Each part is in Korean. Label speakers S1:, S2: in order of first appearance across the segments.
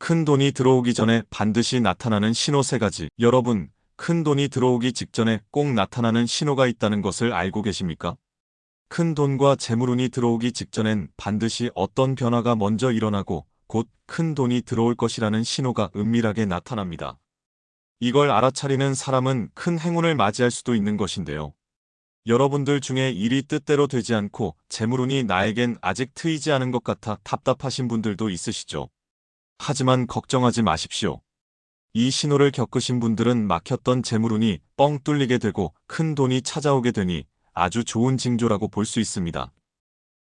S1: 큰 돈이 들어오기 전에 반드시 나타나는 신호 3가지. 여러분, 큰 돈이 들어오기 직전에 꼭 나타나는 신호가 있다는 것을 알고 계십니까? 큰 돈과 재물운이 들어오기 직전엔 반드시 어떤 변화가 먼저 일어나고 곧 큰 돈이 들어올 것이라는 신호가 은밀하게 나타납니다. 이걸 알아차리는 사람은 큰 행운을 맞이할 수도 있는 것인데요. 여러분들 중에 일이 뜻대로 되지 않고 재물운이 나에겐 아직 트이지 않은 것 같아 답답하신 분들도 있으시죠. 하지만 걱정하지 마십시오. 이 신호를 겪으신 분들은 막혔던 재물운이 뻥 뚫리게 되고 큰 돈이 찾아오게 되니 아주 좋은 징조라고 볼 수 있습니다.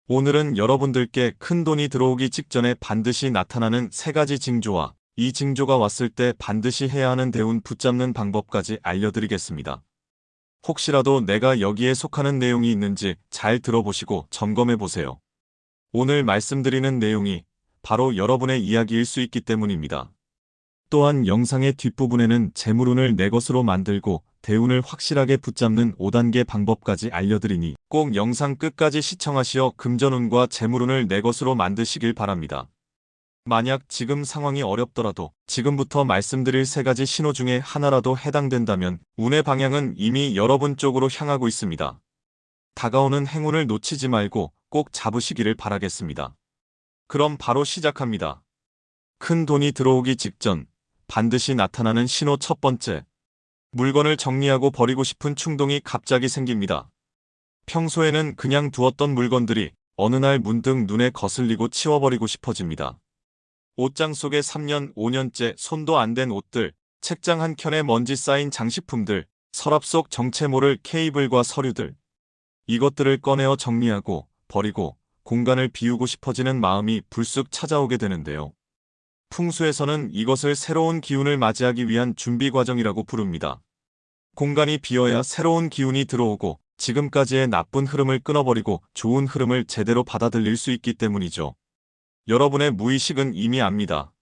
S1: 오늘은 여러분들께 큰 돈이 들어오기 직전에 반드시 나타나는 3가지 징조와 이 징조가 왔을 때 반드시 해야 하는 대운 붙잡는 방법까지 알려드리겠습니다. 혹시라도 내가 여기에 속하는 내용이 있는지 잘 들어보시고 점검해 보세요. 오늘 말씀드리는 내용이 바로 여러분의 이야기일 수 있기 때문입니다. 또한 영상의 뒷부분에는 재물운을 내 것으로 만들고 대운을 확실하게 붙잡는 5단계 방법까지 알려드리니 꼭 영상 끝까지 시청하시어 금전운과 재물운을 내 것으로 만드시길 바랍니다. 만약 지금 상황이 어렵더라도 지금부터 말씀드릴 3가지 신호 중에 하나라도 해당된다면 운의 방향은 이미 여러분 쪽으로 향하고 있습니다. 다가오는 행운을 놓치지 말고 꼭 잡으시기를 바라겠습니다. 그럼 바로 시작합니다. 큰 돈이 들어오기 직전 반드시 나타나는 신호 1번째. 물건을 정리하고 버리고 싶은 충동이 갑자기 생깁니다. 평소에는 그냥 두었던 물건들이 어느 날 문득 눈에 거슬리고 치워버리고 싶어집니다. 옷장 속에 3년, 5년째 손도 안 댄 옷들, 책장 한 켠에 먼지 쌓인 장식품들, 서랍 속 정체 모를 케이블과 서류들. 이것들을 꺼내어 정리하고 버리고 공간을 비우고 싶어지는 마음이 불쑥 찾아오게 되는데요. 풍수에서는 이것을 새로운 기운을 맞이하기 위한 준비 과정이라고 부릅니다. 공간이 비어야 새로운 기운이 들어오고 지금까지의 나쁜 흐름을 끊어버리고 좋은 흐름을 제대로 받아들일 수 있기 때문이죠. 여러분의 무의식은 이미 압니다.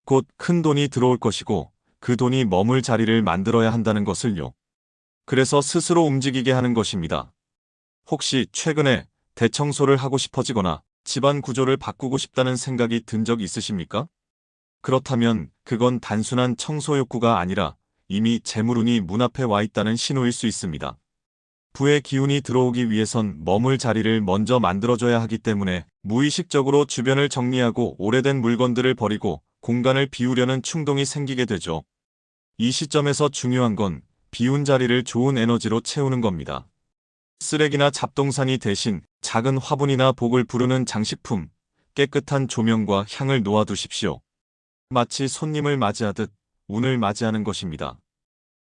S1: 곧 큰 돈이 들어올 것이고 그 돈이 머물 자리를 만들어야 한다는 것을요. 그래서 스스로 움직이게 하는 것입니다. 혹시 최근에 대청소를 하고 싶어지거나 집안 구조를 바꾸고 싶다는 생각이 든 적 있으십니까? 그렇다면 그건 단순한 청소 욕구가 아니라 이미 재물운이 문 앞에 와 있다는 신호일 수 있습니다. 부의 기운이 들어오기 위해선 머물 자리를 먼저 만들어줘야 하기 때문에 무의식적으로 주변을 정리하고 오래된 물건들을 버리고 공간을 비우려는 충동이 생기게 되죠. 이 시점에서 중요한 건 비운 자리를 좋은 에너지로 채우는 겁니다. 쓰레기나 잡동사니 대신 작은 화분이나 복을 부르는 장식품, 깨끗한 조명과 향을 놓아두십시오. 마치 손님을 맞이하듯 운을 맞이하는 것입니다.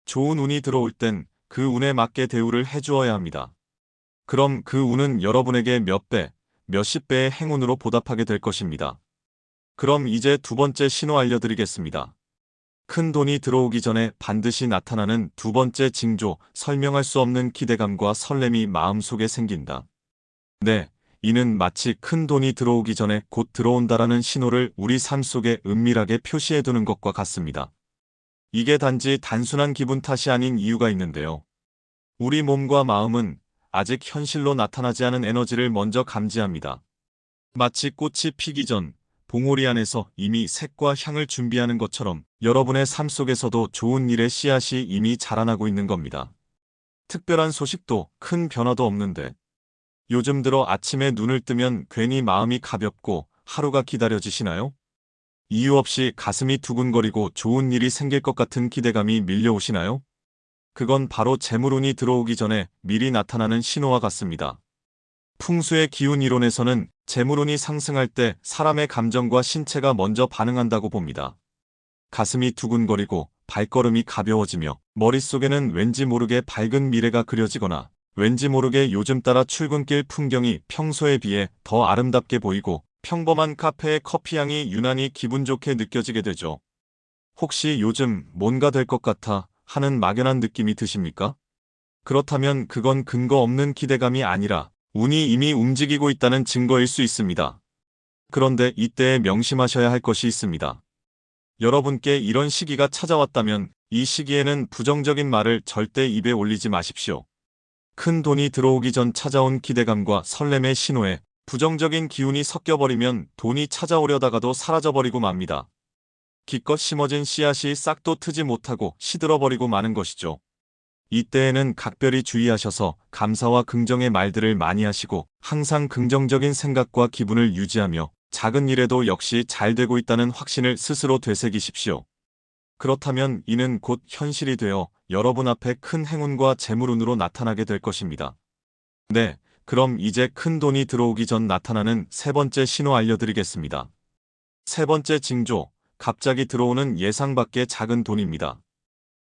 S1: 좋은 운이 들어올 땐 그 운에 맞게 대우를 해주어야 합니다. 그럼 그 운은 여러분에게 몇 배, 몇십 배의 행운으로 보답하게 될 것입니다. 그럼 이제 2번째 신호 알려드리겠습니다. 큰 돈이 들어오기 전에 반드시 나타나는 2번째 징조, 설명할 수 없는 기대감과 설렘이 마음속에 생긴다. 네, 이는 마치 큰 돈이 들어오기 전에 곧 들어온다라는 신호를 우리 삶 속에 은밀하게 표시해두는 것과 같습니다. 이게 단지 단순한 기분 탓이 아닌 이유가 있는데요. 우리 몸과 마음은 아직 현실로 나타나지 않은 에너지를 먼저 감지합니다. 마치 꽃이 피기 전 봉오리 안에서 이미 색과 향을 준비하는 것처럼 여러분의 삶 속에서도 좋은 일의 씨앗이 이미 자라나고 있는 겁니다. 특별한 소식도 큰 변화도 없는데 요즘 들어 아침에 눈을 뜨면 괜히 마음이 가볍고 하루가 기다려지시나요? 이유 없이 가슴이 두근거리고 좋은 일이 생길 것 같은 기대감이 밀려오시나요? 그건 바로 재물운이 들어오기 전에 미리 나타나는 신호와 같습니다. 풍수의 기운 이론에서는 재물운이 상승할 때 사람의 감정과 신체가 먼저 반응한다고 봅니다. 가슴이 두근거리고 발걸음이 가벼워지며 머릿속에는 왠지 모르게 밝은 미래가 그려지거나 왠지 모르게 요즘 따라 출근길 풍경이 평소에 비해 더 아름답게 보이고 평범한 카페의 커피향이 유난히 기분 좋게 느껴지게 되죠. 혹시 요즘 뭔가 될 것 같아 하는 막연한 느낌이 드십니까? 그렇다면 그건 근거 없는 기대감이 아니라 운이 이미 움직이고 있다는 증거일 수 있습니다. 그런데 이때에 명심하셔야 할 것이 있습니다. 여러분께 이런 시기가 찾아왔다면 이 시기에는 부정적인 말을 절대 입에 올리지 마십시오. 큰 돈이 들어오기 전 찾아온 기대감과 설렘의 신호에 부정적인 기운이 섞여버리면 돈이 찾아오려다가도 사라져버리고 맙니다. 기껏 심어진 씨앗이 싹도 트지 못하고 시들어버리고 마는 것이죠. 이때에는 각별히 주의하셔서 감사와 긍정의 말들을 많이 하시고 항상 긍정적인 생각과 기분을 유지하며 작은 일에도 역시 잘 되고 있다는 확신을 스스로 되새기십시오. 그렇다면 이는 곧 현실이 되어 여러분 앞에 큰 행운과 재물운으로 나타나게 될 것입니다. 네, 그럼 이제 큰 돈이 들어오기 전 나타나는 세 번째 신호 알려드리겠습니다. 세 번째 징조, 갑자기 들어오는 예상 밖의 작은 돈입니다.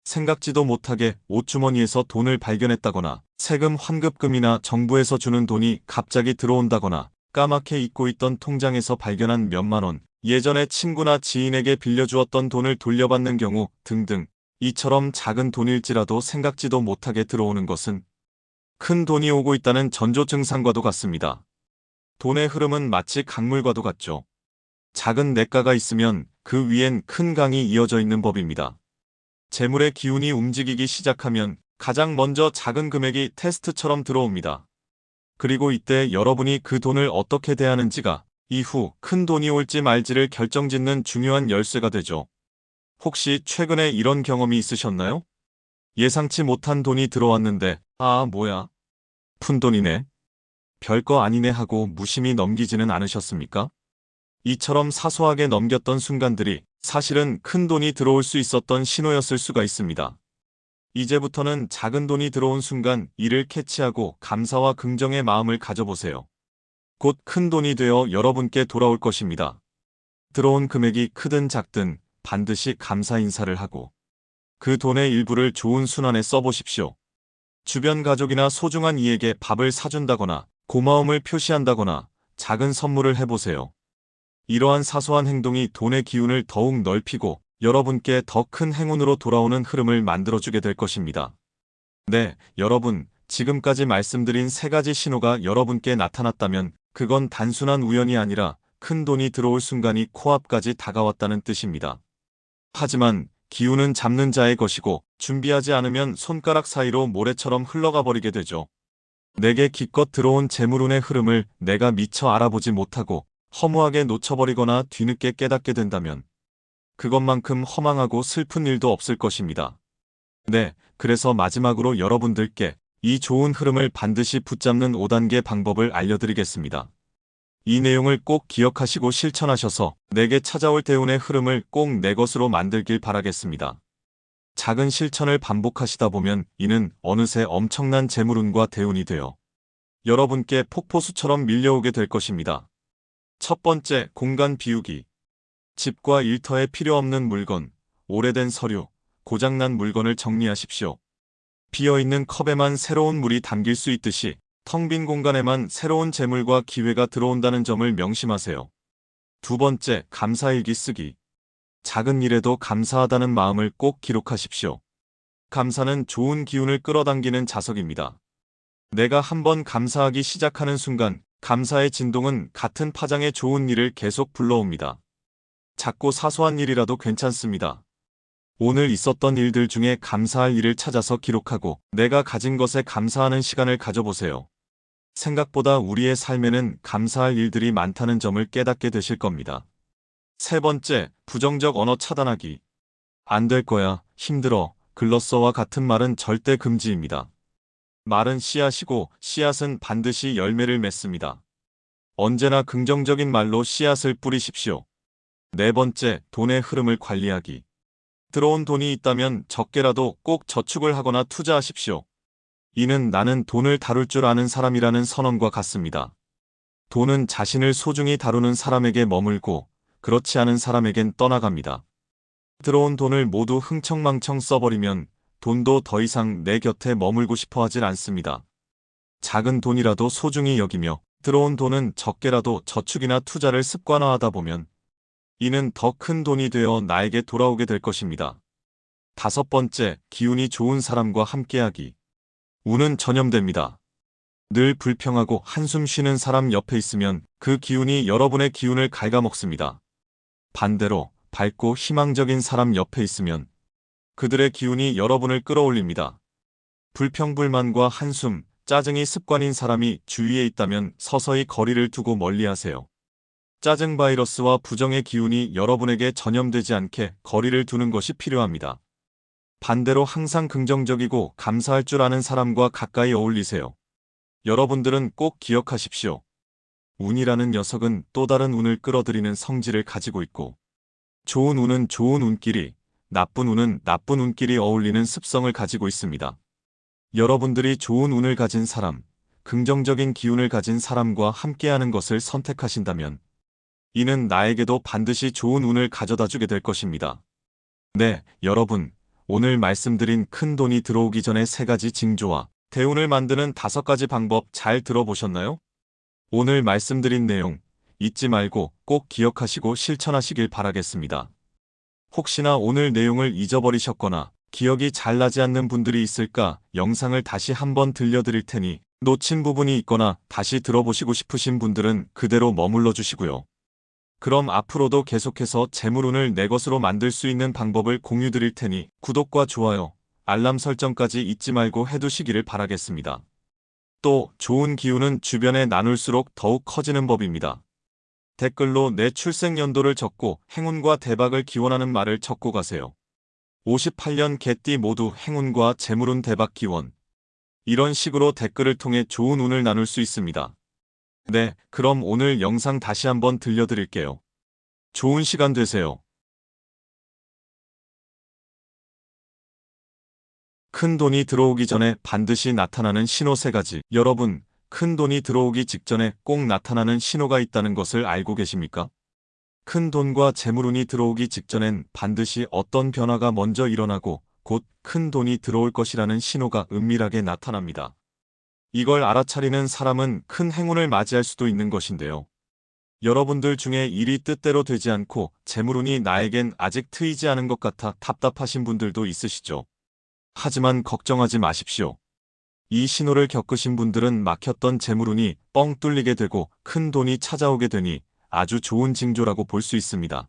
S1: 생각지도 못하게 옷주머니에서 돈을 발견했다거나 세금 환급금이나 정부에서 주는 돈이 갑자기 들어온다거나 까맣게 잊고 있던 통장에서 발견한 몇만 원, 예전에 친구나 지인에게 빌려주었던 돈을 돌려받는 경우 등등 이처럼 작은 돈일지라도 생각지도 못하게 들어오는 것은 큰 돈이 오고 있다는 전조 증상과도 같습니다. 돈의 흐름은 마치 강물과도 같죠. 작은 냇가가 있으면 그 위엔 큰 강이 이어져 있는 법입니다. 재물의 기운이 움직이기 시작하면 가장 먼저 작은 금액이 테스트처럼 들어옵니다. 그리고 이때 여러분이 그 돈을 어떻게 대하는지가 이후 큰 돈이 올지 말지를 결정짓는 중요한 열쇠가 되죠. 혹시 최근에 이런 경험이 있으셨나요? 예상치 못한 돈이 들어왔는데 아 뭐야? 푼돈이네. 별거 아니네 하고 무심히 넘기지는 않으셨습니까? 이처럼 사소하게 넘겼던 순간들이 사실은 큰 돈이 들어올 수 있었던 신호였을 수가 있습니다. 이제부터는 작은 돈이 들어온 순간 이를 캐치하고 감사와 긍정의 마음을 가져보세요. 곧 큰 돈이 되어 여러분께 돌아올 것입니다. 들어온 금액이 크든 작든 반드시 감사 인사를 하고 그 돈의 일부를 좋은 순환에 써보십시오. 주변 가족이나 소중한 이에게 밥을 사준다거나 고마움을 표시한다거나 작은 선물을 해보세요. 이러한 사소한 행동이 돈의 기운을 더욱 넓히고 여러분께 더 큰 행운으로 돌아오는 흐름을 만들어주게 될 것입니다. 네, 여러분, 지금까지 말씀드린 세 가지 신호가 여러분께 나타났다면 그건 단순한 우연이 아니라 큰 돈이 들어올 순간이 코앞까지 다가왔다는 뜻입니다. 하지만 기운은 잡는 자의 것이고 준비하지 않으면 손가락 사이로 모래처럼 흘러가 버리게 되죠. 내게 기껏 들어온 재물운의 흐름을 내가 미처 알아보지 못하고 허무하게 놓쳐버리거나 뒤늦게 깨닫게 된다면 그것만큼 허망하고 슬픈 일도 없을 것입니다. 네, 그래서 마지막으로 여러분들께 이 좋은 흐름을 반드시 붙잡는 5단계 방법을 알려드리겠습니다. 이 내용을 꼭 기억하시고 실천하셔서 내게 찾아올 대운의 흐름을 꼭 내 것으로 만들길 바라겠습니다. 작은 실천을 반복하시다 보면 이는 어느새 엄청난 재물운과 대운이 되어 여러분께 폭포수처럼 밀려오게 될 것입니다. 첫 번째, 공간 비우기. 집과 일터에 필요 없는 물건, 오래된 서류, 고장난 물건을 정리하십시오. 비어있는 컵에만 새로운 물이 담길 수 있듯이 텅 빈 공간에만 새로운 재물과 기회가 들어온다는 점을 명심하세요. 두 번째, 감사일기 쓰기. 작은 일에도 감사하다는 마음을 꼭 기록하십시오. 감사는 좋은 기운을 끌어당기는 자석입니다. 내가 한번 감사하기 시작하는 순간 감사의 진동은 같은 파장의 좋은 일을 계속 불러옵니다. 작고 사소한 일이라도 괜찮습니다. 오늘 있었던 일들 중에 감사할 일을 찾아서 기록하고 내가 가진 것에 감사하는 시간을 가져보세요. 생각보다 우리의 삶에는 감사할 일들이 많다는 점을 깨닫게 되실 겁니다. 세 번째, 부정적 언어 차단하기. 안 될 거야, 힘들어, 글렀어와 같은 말은 절대 금지입니다. 말은 씨앗이고 씨앗은 반드시 열매를 맺습니다. 언제나 긍정적인 말로 씨앗을 뿌리십시오. 네 번째, 돈의 흐름을 관리하기. 들어온 돈이 있다면 적게라도 꼭 저축을 하거나 투자하십시오. 이는 나는 돈을 다룰 줄 아는 사람이라는 선언과 같습니다. 돈은 자신을 소중히 다루는 사람에게 머물고 그렇지 않은 사람에겐 떠나갑니다. 들어온 돈을 모두 흥청망청 써버리면 돈도 더 이상 내 곁에 머물고 싶어 하질 않습니다. 작은 돈이라도 소중히 여기며 들어온 돈은 적게라도 저축이나 투자를 습관화하다 보면 이는 더 큰 돈이 되어 나에게 돌아오게 될 것입니다. 다섯 번째, 기운이 좋은 사람과 함께하기. 운은 전염됩니다. 늘 불평하고 한숨 쉬는 사람 옆에 있으면 그 기운이 여러분의 기운을 갉아먹습니다. 반대로 밝고 희망적인 사람 옆에 있으면 그들의 기운이 여러분을 끌어올립니다. 불평불만과 한숨, 짜증이 습관인 사람이 주위에 있다면 서서히 거리를 두고 멀리하세요. 짜증 바이러스와 부정의 기운이 여러분에게 전염되지 않게 거리를 두는 것이 필요합니다. 반대로 항상 긍정적이고 감사할 줄 아는 사람과 가까이 어울리세요. 여러분들은 꼭 기억하십시오. 운이라는 녀석은 또 다른 운을 끌어들이는 성질을 가지고 있고, 좋은 운은 좋은 운끼리, 나쁜 운은 나쁜 운끼리 어울리는 습성을 가지고 있습니다. 여러분들이 좋은 운을 가진 사람, 긍정적인 기운을 가진 사람과 함께하는 것을 선택하신다면, 이는 나에게도 반드시 좋은 운을 가져다 주게 될 것입니다. 네, 여러분, 오늘 말씀드린 큰 돈이 들어오기 전에 3가지 징조와 대운을 만드는 5가지 방법 잘 들어보셨나요? 오늘 말씀드린 내용 잊지 말고 꼭 기억하시고 실천하시길 바라겠습니다. 혹시나 오늘 내용을 잊어버리셨거나 기억이 잘 나지 않는 분들이 있을까 영상을 다시 한번 들려드릴 테니 놓친 부분이 있거나 다시 들어보시고 싶으신 분들은 그대로 머물러 주시고요. 그럼 앞으로도 계속해서 재물운을 내 것으로 만들 수 있는 방법을 공유드릴 테니 구독과 좋아요, 알람 설정까지 잊지 말고 해두시기를 바라겠습니다. 또 좋은 기운은 주변에 나눌수록 더욱 커지는 법입니다. 댓글로 내 출생연도를 적고 행운과 대박을 기원하는 말을 적고 가세요. 58년 개띠 모두 행운과 재물운 대박 기원. 이런 식으로 댓글을 통해 좋은 운을 나눌 수 있습니다. 네, 그럼 오늘 영상 다시 한번 들려드릴게요. 좋은 시간 되세요. 큰 돈이 들어오기 전에 반드시 나타나는 신호 3가지. 여러분, 큰 돈이 들어오기 직전에 꼭 나타나는 신호가 있다는 것을 알고 계십니까? 큰 돈과 재물운이 들어오기 직전엔 반드시 어떤 변화가 먼저 일어나고 곧 큰 돈이 들어올 것이라는 신호가 은밀하게 나타납니다. 이걸 알아차리는 사람은 큰 행운을 맞이할 수도 있는 것인데요. 여러분들 중에 일이 뜻대로 되지 않고 재물운이 나에겐 아직 트이지 않은 것 같아 답답하신 분들도 있으시죠. 하지만 걱정하지 마십시오. 이 신호를 겪으신 분들은 막혔던 재물운이 뻥 뚫리게 되고 큰 돈이 찾아오게 되니 아주 좋은 징조라고 볼 수 있습니다.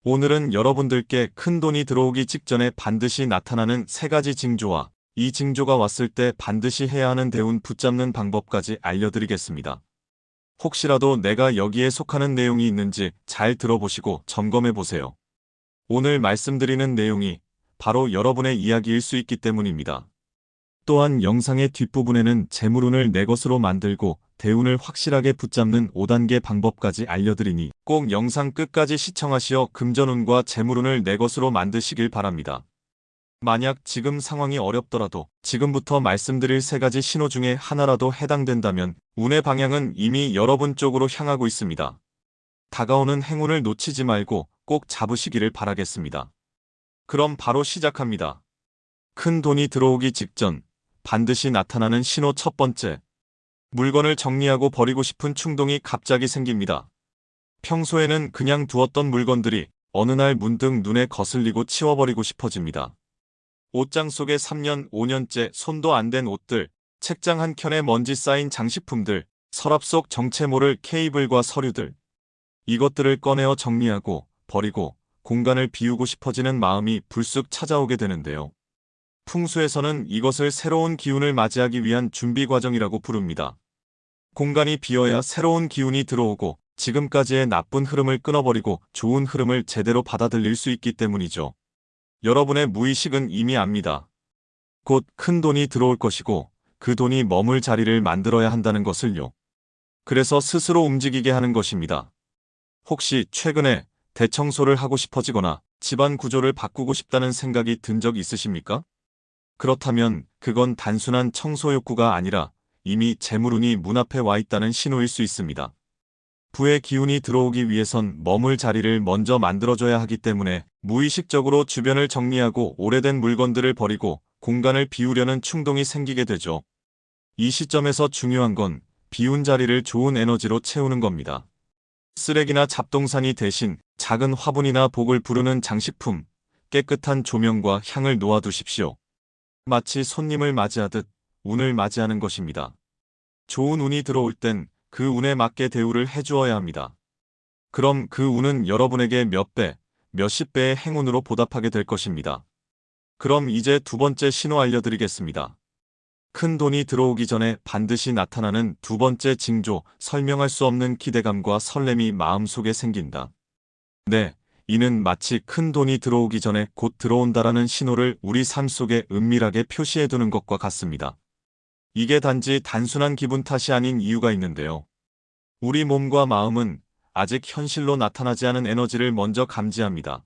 S1: 오늘은 여러분들께 큰 돈이 들어오기 직전에 반드시 나타나는 3가지 징조와 이 징조가 왔을 때 반드시 해야 하는 대운 붙잡는 방법까지 알려드리겠습니다. 혹시라도 내가 여기에 속하는 내용이 있는지 잘 들어보시고 점검해 보세요. 오늘 말씀드리는 내용이 바로 여러분의 이야기일 수 있기 때문입니다. 또한 영상의 뒷부분에는 재물운을 내 것으로 만들고 대운을 확실하게 붙잡는 5단계 방법까지 알려드리니 꼭 영상 끝까지 시청하시어 금전운과 재물운을 내 것으로 만드시길 바랍니다. 만약 지금 상황이 어렵더라도 지금부터 말씀드릴 3가지 신호 중에 하나라도 해당된다면 운의 방향은 이미 여러분 쪽으로 향하고 있습니다. 다가오는 행운을 놓치지 말고 꼭 잡으시기를 바라겠습니다. 그럼 바로 시작합니다. 큰 돈이 들어오기 직전 반드시 나타나는 신호 1번째. 물건을 정리하고 버리고 싶은 충동이 갑자기 생깁니다. 평소에는 그냥 두었던 물건들이 어느 날 문득 눈에 거슬리고 치워버리고 싶어집니다. 옷장 속에 3년, 5년째 손도 안 댄 옷들, 책장 한 켠에 먼지 쌓인 장식품들, 서랍 속 정체 모를 케이블과 서류들. 이것들을 꺼내어 정리하고 버리고 공간을 비우고 싶어지는 마음이 불쑥 찾아오게 되는데요. 풍수에서는 이것을 새로운 기운을 맞이하기 위한 준비 과정이라고 부릅니다. 공간이 비어야 새로운 기운이 들어오고 지금까지의 나쁜 흐름을 끊어버리고 좋은 흐름을 제대로 받아들일 수 있기 때문이죠. 여러분의 무의식은 이미 압니다. 곧 큰 돈이 들어올 것이고 그 돈이 머물 자리를 만들어야 한다는 것을요. 그래서 스스로 움직이게 하는 것입니다. 혹시 최근에 대청소를 하고 싶어지거나 집안 구조를 바꾸고 싶다는 생각이 든 적 있으십니까? 그렇다면 그건 단순한 청소 욕구가 아니라 이미 재물운이 문 앞에 와 있다는 신호일 수 있습니다. 부의 기운이 들어오기 위해선 머물 자리를 먼저 만들어줘야 하기 때문에 무의식적으로 주변을 정리하고 오래된 물건들을 버리고 공간을 비우려는 충동이 생기게 되죠. 이 시점에서 중요한 건 비운 자리를 좋은 에너지로 채우는 겁니다. 쓰레기나 잡동사니 대신 작은 화분이나 복을 부르는 장식품, 깨끗한 조명과 향을 놓아두십시오. 마치 손님을 맞이하듯 운을 맞이하는 것입니다. 좋은 운이 들어올 땐 그 운에 맞게 대우를 해주어야 합니다. 그럼 그 운은 여러분에게 몇 배, 몇십 배의 행운으로 보답하게 될 것입니다. 그럼 이제 2번째 신호 알려드리겠습니다. 큰 돈이 들어오기 전에 반드시 나타나는 두 번째 징조, 설명할 수 없는 기대감과 설렘이 마음속에 생긴다. 네, 이는 마치 큰 돈이 들어오기 전에 곧 들어온다라는 신호를 우리 삶 속에 은밀하게 표시해 두는 것과 같습니다. 이게 단지 단순한 기분 탓이 아닌 이유가 있는데요. 우리 몸과 마음은 아직 현실로 나타나지 않은 에너지를 먼저 감지합니다.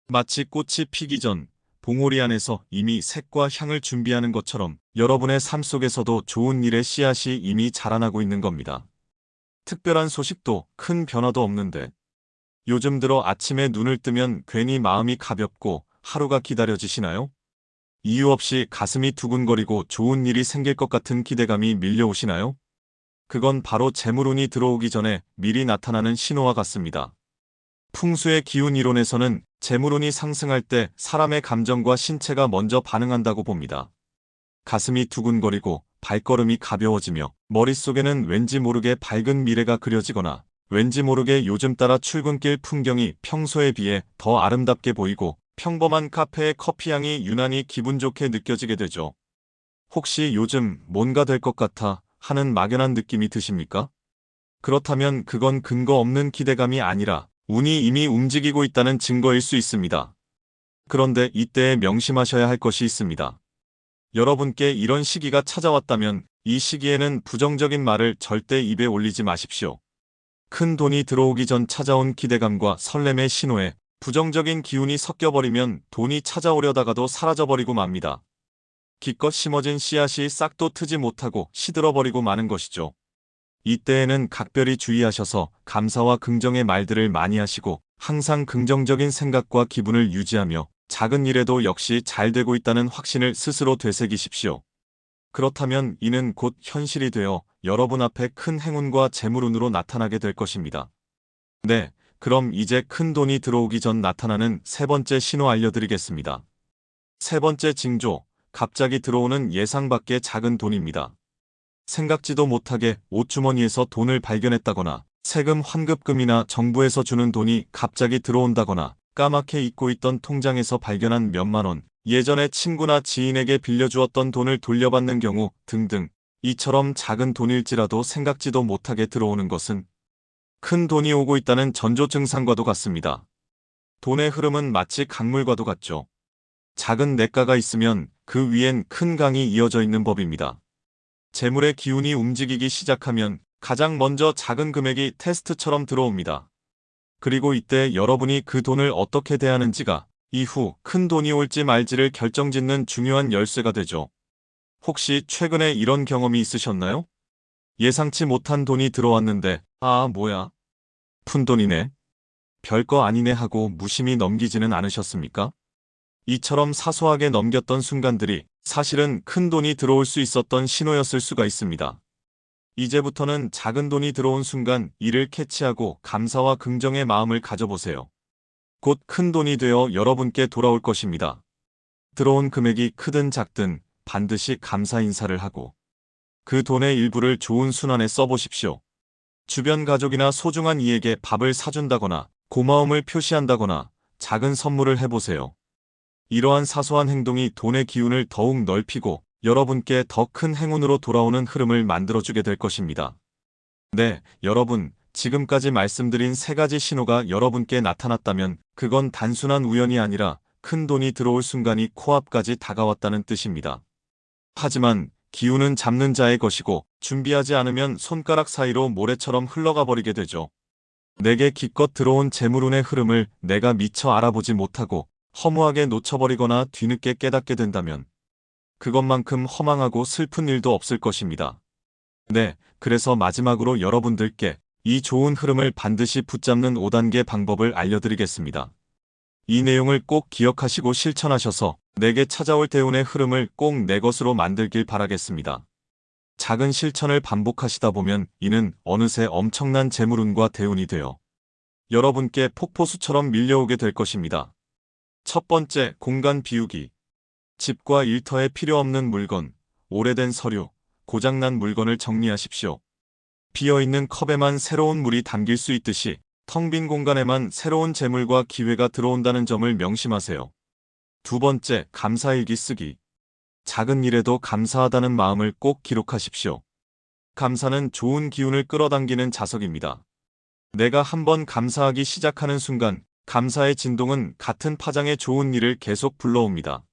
S1: 마치 꽃이 피기 전 봉오리 안에서 이미 색과 향을 준비하는 것처럼 여러분의 삶 속에서도 좋은 일의 씨앗이 이미 자라나고 있는 겁니다. 특별한 소식도 큰 변화도 없는데 요즘 들어 아침에 눈을 뜨면 괜히 마음이 가볍고 하루가 기다려지시나요? 이유 없이 가슴이 두근거리고 좋은 일이 생길 것 같은 기대감이 밀려오시나요? 그건 바로 재물운이 들어오기 전에 미리 나타나는 신호와 같습니다. 풍수의 기운 이론에서는 재물운이 상승할 때 사람의 감정과 신체가 먼저 반응한다고 봅니다. 가슴이 두근거리고 발걸음이 가벼워지며 머릿속에는 왠지 모르게 밝은 미래가 그려지거나 왠지 모르게 요즘 따라 출근길 풍경이 평소에 비해 더 아름답게 보이고 평범한 카페의 커피향이 유난히 기분 좋게 느껴지게 되죠. 혹시 요즘 뭔가 될 것 같아 하는 막연한 느낌이 드십니까? 그렇다면 그건 근거 없는 기대감이 아니라 운이 이미 움직이고 있다는 증거일 수 있습니다. 그런데 이때에 명심하셔야 할 것이 있습니다. 여러분께 이런 시기가 찾아왔다면 이 시기에는 부정적인 말을 절대 입에 올리지 마십시오. 큰 돈이 들어오기 전 찾아온 기대감과 설렘의 신호에 부정적인 기운이 섞여버리면 돈이 찾아오려다가도 사라져버리고 맙니다. 기껏 심어진 씨앗이 싹도 트지 못하고 시들어버리고 마는 것이죠. 이때에는 각별히 주의하셔서 감사와 긍정의 말들을 많이 하시고 항상 긍정적인 생각과 기분을 유지하며 작은 일에도 역시 잘 되고 있다는 확신을 스스로 되새기십시오. 그렇다면 이는 곧 현실이 되어 여러분 앞에 큰 행운과 재물운으로 나타나게 될 것입니다. 네, 그럼 이제 큰 돈이 들어오기 전 나타나는 세 번째 신호 알려드리겠습니다. 세 번째 징조, 갑자기 들어오는 예상 밖의 작은 돈입니다. 생각지도 못하게 옷주머니에서 돈을 발견했다거나 세금 환급금이나 정부에서 주는 돈이 갑자기 들어온다거나 까맣게 잊고 있던 통장에서 발견한 몇만 원, 예전에 친구나 지인에게 빌려주었던 돈을 돌려받는 경우 등등 이처럼 작은 돈일지라도 생각지도 못하게 들어오는 것은 큰 돈이 오고 있다는 전조 증상과도 같습니다. 돈의 흐름은 마치 강물과도 같죠. 작은 냇가가 있으면 그 위엔 큰 강이 이어져 있는 법입니다. 재물의 기운이 움직이기 시작하면 가장 먼저 작은 금액이 테스트처럼 들어옵니다. 그리고 이때 여러분이 그 돈을 어떻게 대하는지가 이후 큰 돈이 올지 말지를 결정짓는 중요한 열쇠가 되죠. 혹시 최근에 이런 경험이 있으셨나요? 예상치 못한 돈이 들어왔는데 아 뭐야? 푼돈이네. 별거 아니네 하고 무심히 넘기지는 않으셨습니까? 이처럼 사소하게 넘겼던 순간들이 사실은 큰 돈이 들어올 수 있었던 신호였을 수가 있습니다. 이제부터는 작은 돈이 들어온 순간 이를 캐치하고 감사와 긍정의 마음을 가져보세요. 곧 큰 돈이 되어 여러분께 돌아올 것입니다. 들어온 금액이 크든 작든 반드시 감사 인사를 하고 그 돈의 일부를 좋은 순환에 써보십시오. 주변 가족이나 소중한 이에게 밥을 사준다거나 고마움을 표시한다거나 작은 선물을 해보세요. 이러한 사소한 행동이 돈의 기운을 더욱 넓히고 여러분께 더 큰 행운으로 돌아오는 흐름을 만들어주게 될 것입니다. 네, 여러분, 지금까지 말씀드린 세 가지 신호가 여러분께 나타났다면 그건 단순한 우연이 아니라 큰 돈이 들어올 순간이 코앞까지 다가왔다는 뜻입니다. 하지만 기운은 잡는 자의 것이고 준비하지 않으면 손가락 사이로 모래처럼 흘러가 버리게 되죠. 내게 기껏 들어온 재물운의 흐름을 내가 미처 알아보지 못하고 허무하게 놓쳐버리거나 뒤늦게 깨닫게 된다면 그것만큼 허망하고 슬픈 일도 없을 것입니다. 네, 그래서 마지막으로 여러분들께 이 좋은 흐름을 반드시 붙잡는 5단계 방법을 알려드리겠습니다. 이 내용을 꼭 기억하시고 실천하셔서 내게 찾아올 대운의 흐름을 꼭 내 것으로 만들길 바라겠습니다. 작은 실천을 반복하시다 보면 이는 어느새 엄청난 재물운과 대운이 되어 여러분께 폭포수처럼 밀려오게 될 것입니다. 첫 번째, 공간 비우기. 집과 일터에 필요 없는 물건, 오래된 서류, 고장난 물건을 정리하십시오. 비어있는 컵에만 새로운 물이 담길 수 있듯이 텅 빈 공간에만 새로운 재물과 기회가 들어온다는 점을 명심하세요. 두 번째, 감사일기 쓰기. 작은 일에도 감사하다는 마음을 꼭 기록하십시오. 감사는 좋은 기운을 끌어당기는 자석입니다. 내가 한번 감사하기 시작하는 순간 감사의 진동은 같은 파장의 좋은 일을 계속 불러옵니다.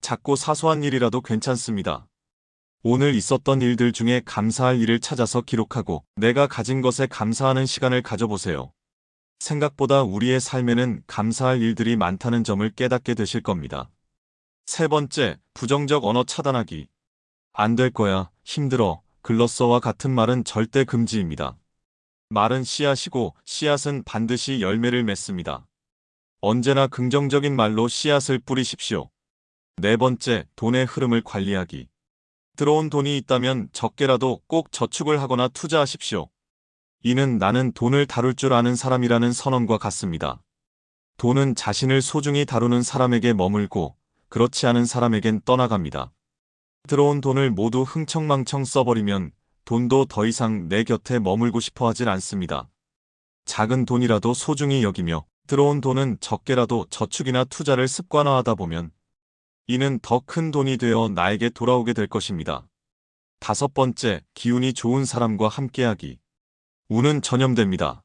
S1: 작고 사소한 일이라도 괜찮습니다. 오늘 있었던 일들 중에 감사할 일을 찾아서 기록하고 내가 가진 것에 감사하는 시간을 가져보세요. 생각보다 우리의 삶에는 감사할 일들이 많다는 점을 깨닫게 되실 겁니다. 세 번째, 부정적 언어 차단하기. 안 될 거야, 힘들어, 글렀어와 같은 말은 절대 금지입니다. 말은 씨앗이고 씨앗은 반드시 열매를 맺습니다. 언제나 긍정적인 말로 씨앗을 뿌리십시오. 네 번째, 돈의 흐름을 관리하기. 들어온 돈이 있다면 적게라도 꼭 저축을 하거나 투자하십시오. 이는 나는 돈을 다룰 줄 아는 사람이라는 선언과 같습니다. 돈은 자신을 소중히 다루는 사람에게 머물고 그렇지 않은 사람에겐 떠나갑니다. 들어온 돈을 모두 흥청망청 써버리면 돈도 더 이상 내 곁에 머물고 싶어 하질 않습니다. 작은 돈이라도 소중히 여기며 들어온 돈은 적게라도 저축이나 투자를 습관화하다 보면 이는 더 큰 돈이 되어 나에게 돌아오게 될 것입니다. 다섯 번째, 기운이 좋은 사람과 함께하기. 운은 전염됩니다.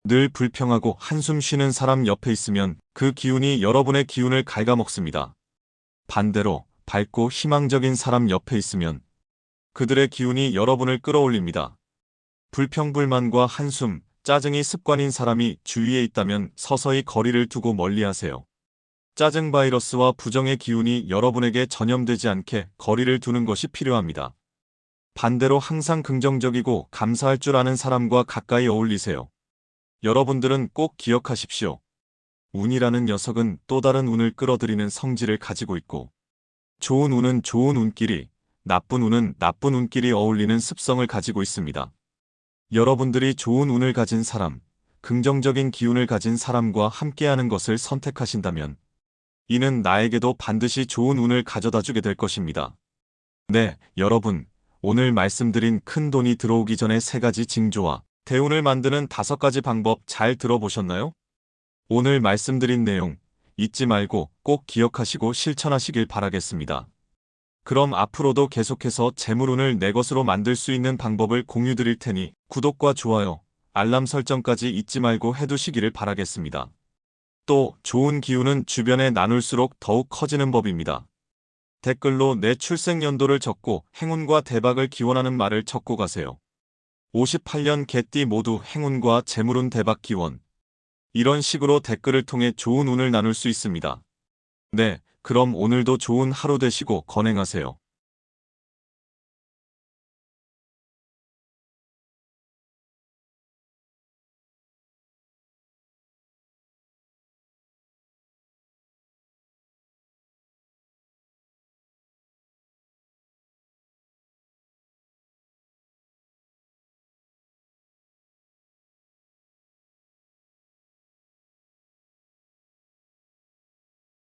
S1: 늘 불평하고 한숨 쉬는 사람 옆에 있으면 그 기운이 여러분의 기운을 갉아먹습니다. 반대로 밝고 희망적인 사람 옆에 있으면 그들의 기운이 여러분을 끌어올립니다. 불평불만과 한숨, 짜증이 습관인 사람이 주위에 있다면 서서히 거리를 두고 멀리하세요. 짜증 바이러스와 부정의 기운이 여러분에게 전염되지 않게 거리를 두는 것이 필요합니다. 반대로 항상 긍정적이고 감사할 줄 아는 사람과 가까이 어울리세요. 여러분들은 꼭 기억하십시오. 운이라는 녀석은 또 다른 운을 끌어들이는 성질을 가지고 있고 좋은 운은 좋은 운끼리, 나쁜 운은 나쁜 운끼리 어울리는 습성을 가지고 있습니다. 여러분들이 좋은 운을 가진 사람, 긍정적인 기운을 가진 사람과 함께하는 것을 선택하신다면 이는 나에게도 반드시 좋은 운을 가져다 주게 될 것입니다. 네, 여러분, 오늘 말씀드린 큰 돈이 들어오기 전에 3가지 징조와 대운을 만드는 5가지 방법 잘 들어보셨나요? 오늘 말씀드린 내용 잊지 말고 꼭 기억하시고 실천하시길 바라겠습니다. 그럼 앞으로도 계속해서 재물운을 내 것으로 만들 수 있는 방법을 공유드릴 테니 구독과 좋아요, 알람 설정까지 잊지 말고 해두시기를 바라겠습니다. 또 좋은 기운은 주변에 나눌수록 더욱 커지는 법입니다. 댓글로 내 출생연도를 적고 행운과 대박을 기원하는 말을 적고 가세요. 58년 개띠 모두 행운과 재물운 대박 기원. 이런 식으로 댓글을 통해 좋은 운을 나눌 수 있습니다. 네, 그럼 오늘도 좋은 하루 되시고 건행하세요.